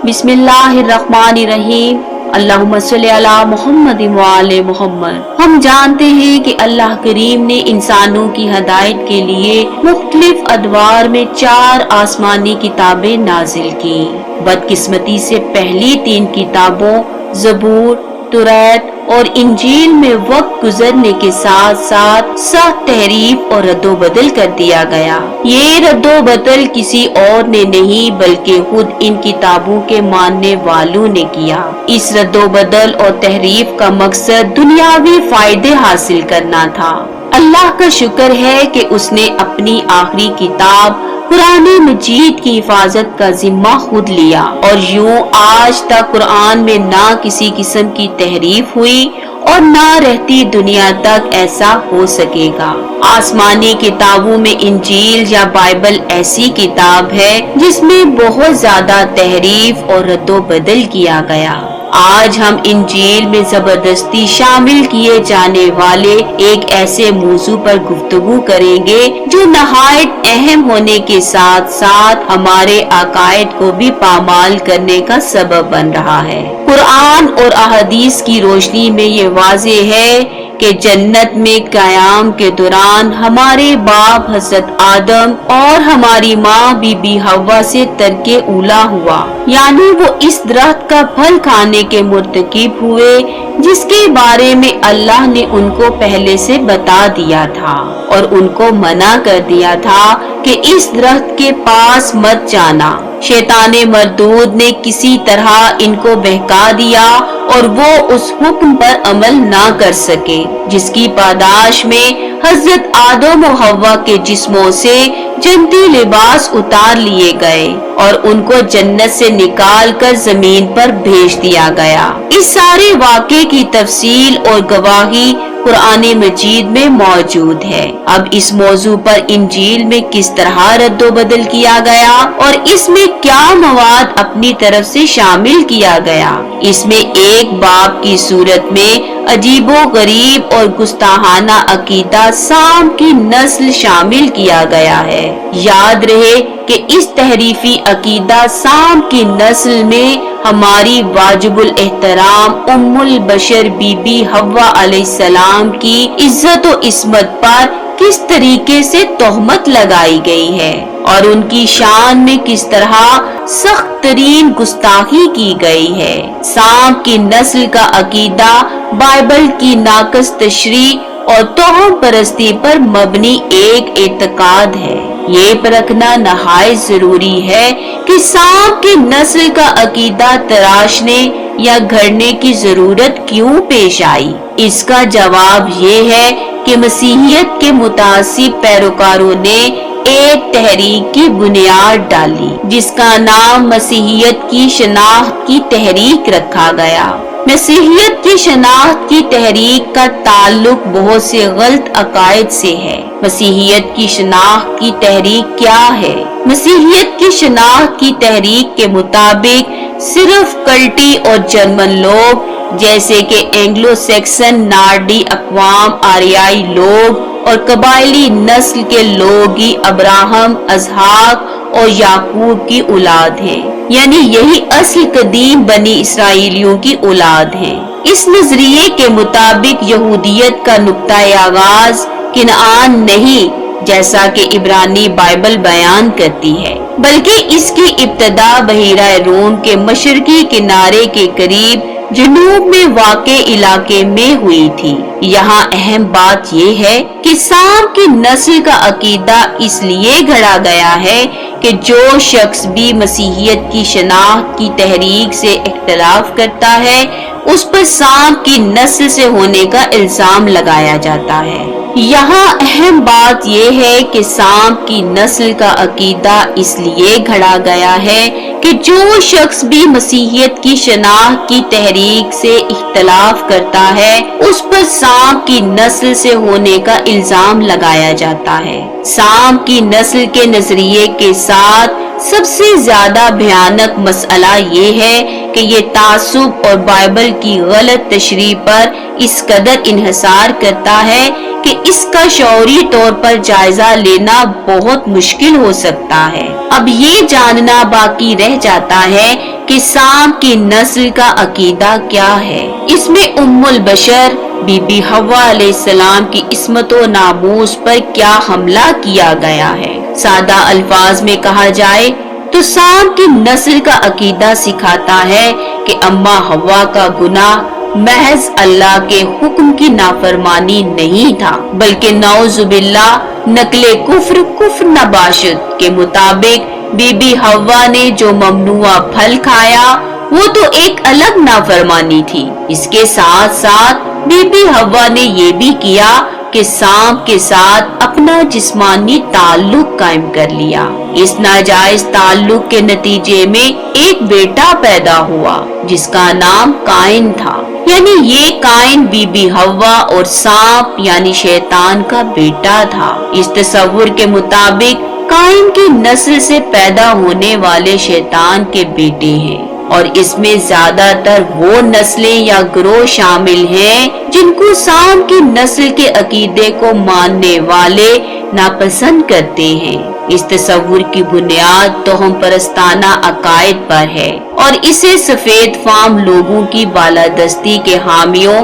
बिस्मिल्लाहिर्रहमानिर्रहीम। अल्लाहुम्मा सल्ली अला मुहम्मद व आले मुहम्मद। हम जानते हैं कि अल्लाह करीम ने इंसानों की हदायत के लिए मुख्तलिफ अदवार में 4 आसमानी किताबें नाजिल की। बदकिस्मती से पहली 3 किताबों ज़बूर, तौरात और इंजील में वक्त गुजरने के साथ साथ सख्त तहरीफ और रद्दोबदल कर दिया गया। ये रद्दोबदल किसी और ने नहीं बल्कि खुद इन किताबों के मानने वालों ने किया। इस रद्दोबदल और तहरीफ का मकसद दुनियावी फायदे हासिल करना था। अल्लाह का शुक्र है कि उसने अपनी आखिरी किताब कुरान मजीद की हिफाजत का जिम्मा खुद लिया और यूं आज तक कुरान में ना किसी किस्म की तहरीफ हुई और ना रहती दुनिया तक ऐसा हो सकेगा। आसमानी किताबों में इंजील या बाइबल ऐसी किताब है जिसमें बहुत ज्यादा तहरीफ और रद्दोबदल किया गया। आज हम इंजील में जबरदस्ती शामिल किए जाने वाले एक ऐसे मौजू पर गुफ्तगू करेंगे जो नहायत अहम होने के साथ साथ हमारे अकायद को भी पामाल करने का सबब बन रहा है। कुरान और अहदीस की रोशनी में ये वाज़ेह है कि जन्नत में क़याम के दौरान हमारे बाप हज़रत आदम और हमारी माँ बीबी हव्वा से तर्के उला हुआ, यानी वो इस दरख्त का फल खाने के मुर्तकिब हुए जिसके बारे में अल्लाह ने उनको पहले से बता दिया था और उनको मना कर दिया था कि इस दरख्त के पास मत जाना। शैताने मरदूद ने किसी तरह इनको बहका दिया और वो उस हुक्म पर अमल ना कर सके जिसकी पादाश में हजरत आदम और हव्वा के जिस्मों से जन्नती लिबास उतार लिए गए और उनको जन्नत से निकाल कर जमीन पर भेज दिया गया। इस सारे वाक़े की तफसील और गवाही कुरान मजीद में मौजूद है। अब इस मौजू पर इंजील में किस तरह रद्दोबदल किया गया और इसमें क्या मवाद अपनी तरफ से शामिल किया गया। इसमें एक बाप की सूरत में अजीबो गरीब और गुस्ताहाना अकीदा साम की नस्ल शामिल किया गया है। याद रहे कि इस तहरीफी अकीदा साम की नस्ल में हमारी वाजिबुल एहतराम उम्मुल बशर बीबी हव्वा अलैहिस्सलाम की इज्जत और इस्मत पर किस तरीके से तोहमत लगाई गई है और उनकी शान में किस तरह सख्त तरीन गुस्ताखी की गई है। साम की नस्ल का अकीदा बाइबल की नाकस तशरी और तोहम परस्ती पर मबनी एक एतकाद है। ये परखना नहायत जरूरी है कि साम की नस्ल का अकीदा तराशने या घड़ने की जरूरत क्यों पेश आई। इसका जवाब ये है कि मसीहियत के मुतासिब पैरोकारों ने एक तहरीक की बुनियाद डाली जिसका नाम मसीहियत की शनाख्त की तहरीक रखा गया। मसीहियत की शनाख्त की तहरीक का ताल्लुक बहुत से गलत अकायद से है। मसीहियत की शनाख्त की तहरीक क्या है? मसीहियत की शनाख्त की तहरीक के मुताबिक सिर्फ कल्टी और जर्मन लोग जैसे कि एंग्लो सैक्सन नार्डी अक़वाम आर्याई लोग और कबायली नस्ल के लोग ही अब्राहम इसहाक और याकूब की औलाद हैं, यानी यही असल कदीम बनी इसराइलियों की औलाद हैं। इस नजरिए के मुताबिक यहूदियत का नुक्ता-ए आगाज किनान नहीं जैसा कि इब्रानी बाइबल बयान करती है, बल्कि इसकी इब्तदा बहीरा रोम के मशरकी किनारे के करीब जनूब में वाक़े इलाके में हुई थी। यहाँ अहम बात यह है कि साम की नस्ल का अकीदा इसलिए घड़ा गया है कि जो शख्स भी मसीहियत की शनाख्त की तहरीक से इख्तिलाफ करता है उस पर साम की नस्ल से होने का इल्जाम लगाया जाता है। यहाँ अहम बात यह है कि साम की नस्ल का अकीदा इसलिए घड़ा गया है कि जो शख्स भी मसीहियत की शनाख्त की तहरीक से इख्तिलाफ करता है उस पर साम की नस्ल से होने का इल्जाम लगाया जाता है। साम की नस्ल के नजरिए के साथ सबसे ज्यादा भयानक मसला ये है कि ये तासुब और बाइबल की गलत तशरीह पर इस कदर इन्हिसार करता है कि इसका शौरी तौर पर जायजा लेना बहुत मुश्किल हो सकता है। अब ये जानना बाकी रह जाता है کہ سام کی نسل کا عقیدہ کیا ہے۔ اس میں ام البشر بی بی حوا علیہ السلام کی عصمت و ناموس پر کیا حملہ کیا گیا ہے۔ سادہ الفاظ میں کہا جائے تو سام کی نسل کا عقیدہ سکھاتا ہے کہ اماں حوا کا گناہ محض اللہ کے حکم کی نافرمانی نہیں تھا، بلکہ نعوذ باللہ نقل کفر نباشد کے مطابق بی بی حوا نے جو ممنوع پھل کھایا وہ تو ایک الگ نافرمانی تھی۔ اس کے ساتھ ساتھ بی بی حوا نے یہ بھی کیا کہ سام کے ساتھ اپنا جسمانی تعلق قائم کر لیا۔ اس ناجائز تعلق کے نتیجے میں ایک بیٹا پیدا ہوا جس کا نام قائن تھا، یعنی یہ قائن بی بی حوا اور سانپ یعنی شیطان کا بیٹا تھا۔ اس تصور کے مطابق قائن کی نسل سے پیدا ہونے والے شیطان کے بیٹے ہیں، اور اس میں زیادہ تر وہ نسلیں یا گروہ شامل ہیں جن کو سام کی نسل کے عقیدے کو ماننے والے ناپسند کرتے ہیں۔ اس تصور کی بنیاد توہم پرستانہ عقائد پر ہے اور اسے سفید فام لوگوں کی بالادستی کے حامیوں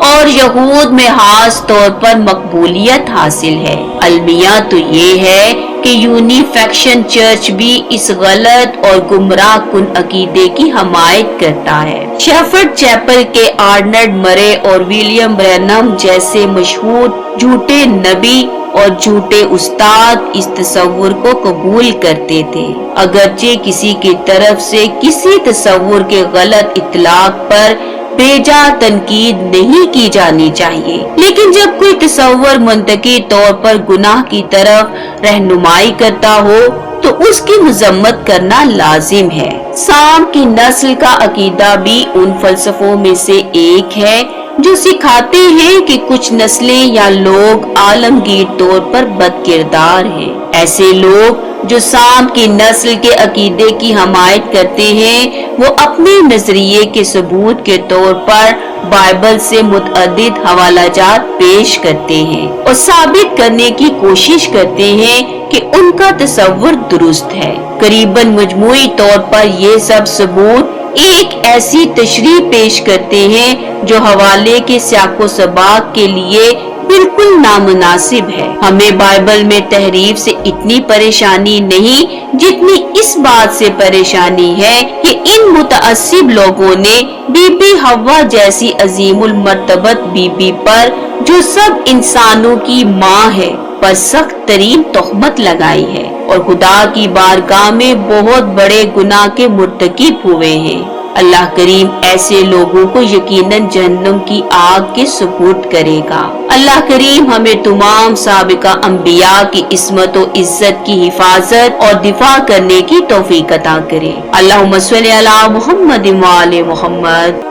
اور یہود میں خاص طور پر مقبولیت حاصل ہے۔ المیہ تو یہ ہے کہ یونیفیکشن چرچ بھی اس غلط اور گمراہ کن عقیدے کی حمایت کرتا ہے۔ شیفرڈ چیپل کے آرنلڈ مرے اور ولیم برینم جیسے مشہور جھوٹے نبی اور جھوٹے استاد اس تصور کو قبول کرتے تھے، اگرچہ کسی کی طرف سے کسی تصور کے غلط اطلاق پر بیجا تنقید نہیں کی جانی چاہیے، لیکن جب کوئی تصور منطقی طور پر گناہ کی طرف رہنمائی کرتا ہو تو اس کی مذمت کرنا لازم ہے۔ سام کی نسل کا عقیدہ بھی ان فلسفوں میں سے ایک ہے جو سکھاتے ہیں کہ کچھ نسلیں یا لوگ عالمگیر طور پر بد کردار ہیں۔ ایسے لوگ جو سام کی نسل کے عقیدے کی حمایت کرتے ہیں وہ اپنے نظریے کے ثبوت کے طور پر بائبل سے متعدد حوالہ جات پیش کرتے ہیں اور ثابت کرنے کی کوشش کرتے ہیں کہ ان کا تصور درست ہے۔ قریباً مجموعی طور پر یہ سب ثبوت ایک ایسی تشریح پیش کرتے ہیں جو حوالے کے سیاق و سباق کے لیے بالکل نامناسب ہے۔ ہمیں بائبل میں تحریف سے اتنی پریشانی نہیں جتنی اس بات سے پریشانی ہے کہ ان متعصب لوگوں نے بی بی حوا جیسی عظیم المرتبت بی بی پر جو سب انسانوں کی ماں ہے پر سخت ترین تہمت لگائی ہے اور خدا کی بارگاہ میں بہت بڑے گناہ کے مرتکب ہوئے ہیں۔ اللہ کریم ایسے لوگوں کو یقیناً جہنم کی آگ کے سپرد کرے گا۔ اللہ کریم ہمیں تمام سابقہ انبیاء کی عصمت و عزت کی حفاظت اور دفاع کرنے کی توفیق عطا کرے۔ اللہم صلی علی محمد و آل محمد۔